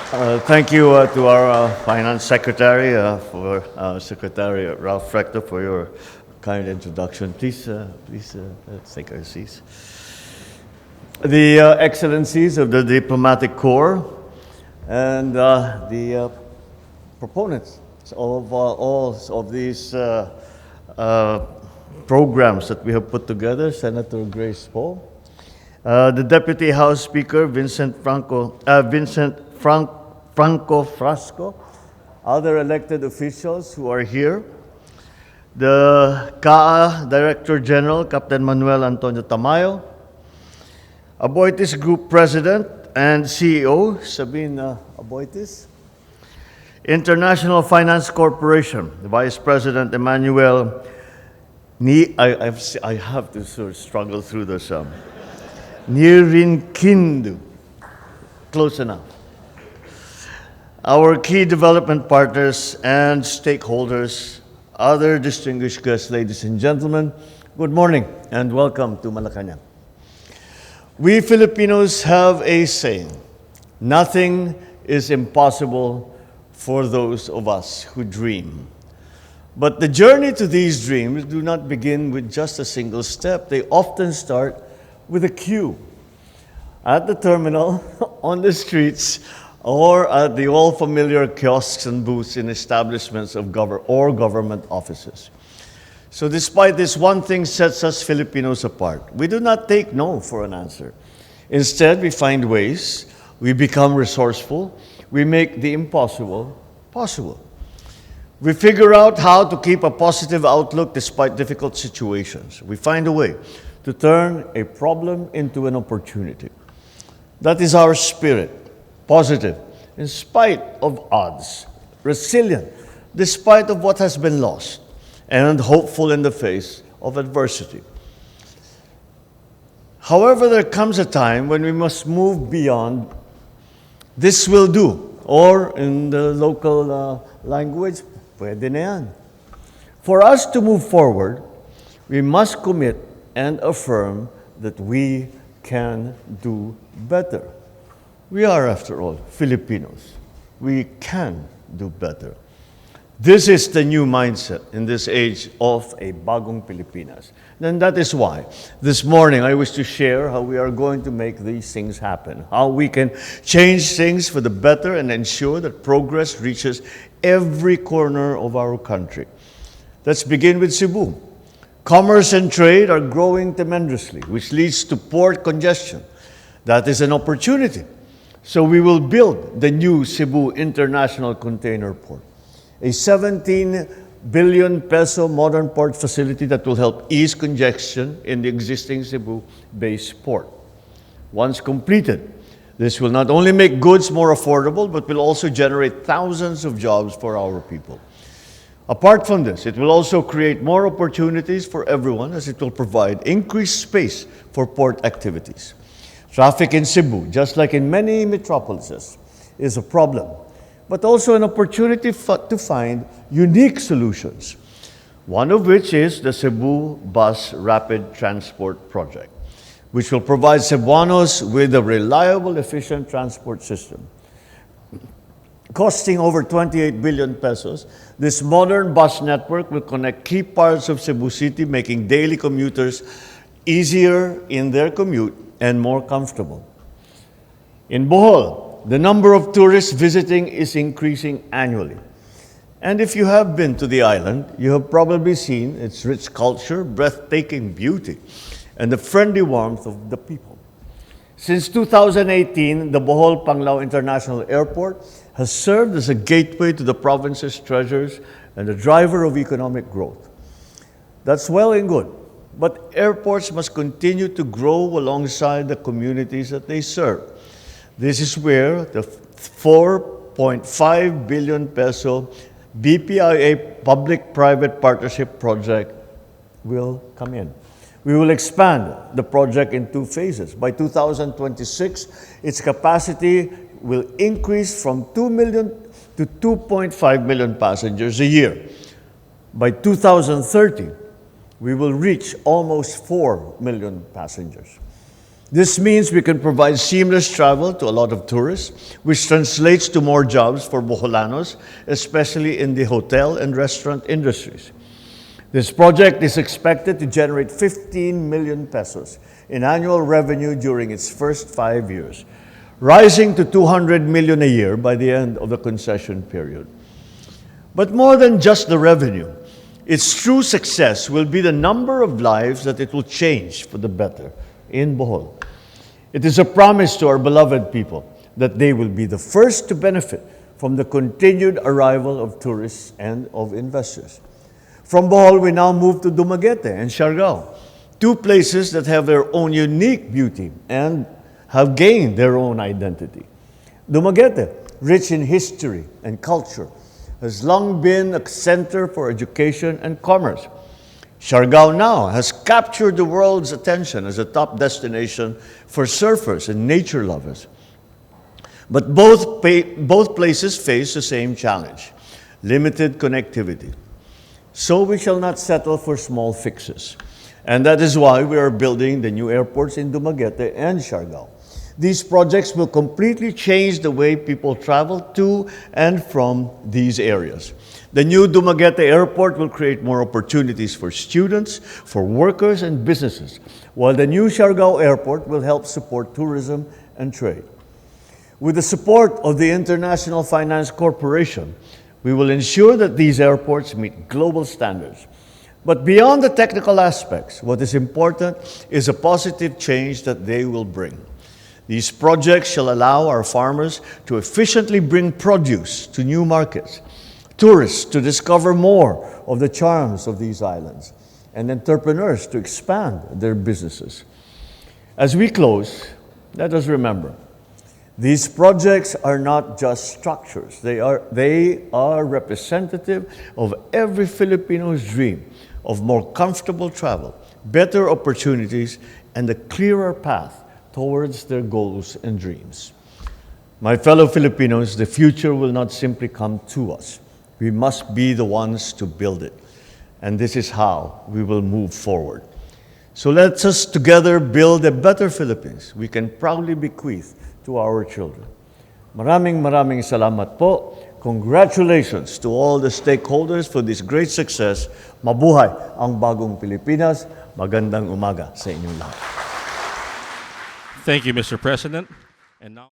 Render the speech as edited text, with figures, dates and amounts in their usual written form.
Thank you to our Finance Secretary, for Secretary Ralph Rector, for your kind introduction. Please take your seats. The Excellencies of the Diplomatic Corps and the proponents of all of these programs that we have put together, Senator Grace Poe, the Deputy House Speaker Vincent Franco Frasco, other elected officials who are here, the CAA Director General Captain Manuel Antonio Tamayo, Aboitiz Group President and CEO Sabine Aboitiz, International Finance Corporation Vice President Emmanuel I have to sort of struggle through this. Nirinkindu, close enough. Our key development partners and stakeholders, other distinguished guests, ladies and gentlemen, good morning and welcome to Malacañan. We Filipinos have a saying, nothing is impossible for those of us who dream. But the journey to these dreams do not begin with just a single step. They often start with a queue at the terminal, on the streets, or at the all-familiar kiosks and booths in establishments of government offices. So despite this, one thing sets us Filipinos apart. We do not take no for an answer. Instead, we find ways, we become resourceful, we make the impossible possible. We figure out how to keep a positive outlook despite difficult situations. We find a way to turn a problem into an opportunity. That is our spirit, positive, in spite of odds, resilient, despite of what has been lost, and hopeful in the face of adversity. However, there comes a time when we must move beyond this will do, or in the local language, pwede na yan. For us to move forward, we must commit and affirm that we can do better. We are, after all, Filipinos. We can do better. This is the new mindset in this age of a bagong Pilipinas. And that is why this morning I wish to share how we are going to make these things happen, how we can change things for the better and ensure that progress reaches every corner of our country. Let's begin with Cebu. Commerce and trade are growing tremendously, which leads to port congestion. That is an opportunity. So we will build the new Cebu International Container Port, a 17 billion peso modern port facility that will help ease congestion in the existing Cebu-based port. Once completed, this will not only make goods more affordable, but will also generate thousands of jobs for our people. Apart from this, it will also create more opportunities for everyone as it will provide increased space for port activities. Traffic in Cebu, just like in many metropolises, is a problem, but also an opportunity to find unique solutions, one of which is the Cebu Bus Rapid Transport Project, which will provide Cebuanos with a reliable, efficient transport system. Costing over 28 billion pesos, this modern bus network will connect key parts of Cebu City, making daily commuters easier in their commute and more comfortable. In Bohol, the number of tourists visiting is increasing annually. And if you have been to the island, you have probably seen its rich culture, breathtaking beauty, and the friendly warmth of the people. Since 2018, the Bohol Panglao International Airport has served as a gateway to the province's treasures and a driver of economic growth. That's well and good, but airports must continue to grow alongside the communities that they serve. This is where the 4.5 billion peso BPIA Public-Private Partnership Project will come in. We will expand the project in two phases. By 2026, its capacity will increase from 2 million to 2.5 million passengers a year. By 2030, we will reach almost 4 million passengers. This means we can provide seamless travel to a lot of tourists, which translates to more jobs for Boholanos, especially in the hotel and restaurant industries. This project is expected to generate 15 million pesos in annual revenue during its first 5 years, rising to 200 million a year by the end of the concession period. But more than just the revenue, its true success will be the number of lives that it will change for the better in Bohol. It is a promise to our beloved people that they will be the first to benefit from the continued arrival of tourists and of investors. From Bohol, we now move to Dumaguete and Siargao, two places that have their own unique beauty and have gained their own identity. Dumaguete, rich in history and culture, has long been a center for education and commerce. Siargao now has captured the world's attention as a top destination for surfers and nature lovers. But both places face the same challenge: limited connectivity. So we shall not settle for small fixes. And that is why we are building the new airports in Dumaguete and Siargao. These projects will completely change the way people travel to and from these areas. The new Dumaguete Airport will create more opportunities for students, for workers, and businesses, while the new Siargao Airport will help support tourism and trade. With the support of the International Finance Corporation, we will ensure that these airports meet global standards. But beyond the technical aspects, what is important is a positive change that they will bring. These projects shall allow our farmers to efficiently bring produce to new markets, tourists to discover more of the charms of these islands, and entrepreneurs to expand their businesses. As we close, let us remember, these projects are not just structures. They are representative of every Filipino's dream of more comfortable travel, better opportunities, and a clearer path towards their goals and dreams. My fellow Filipinos, the future will not simply come to us. We must be the ones to build it. And this is how we will move forward. So let us together build a better Philippines we can proudly bequeath to our children. Maraming salamat po. Congratulations to all the stakeholders for this great success. Mabuhay ang bagong Pilipinas. Magandang umaga sa inyong lahat. Thank you, Mr. President. And now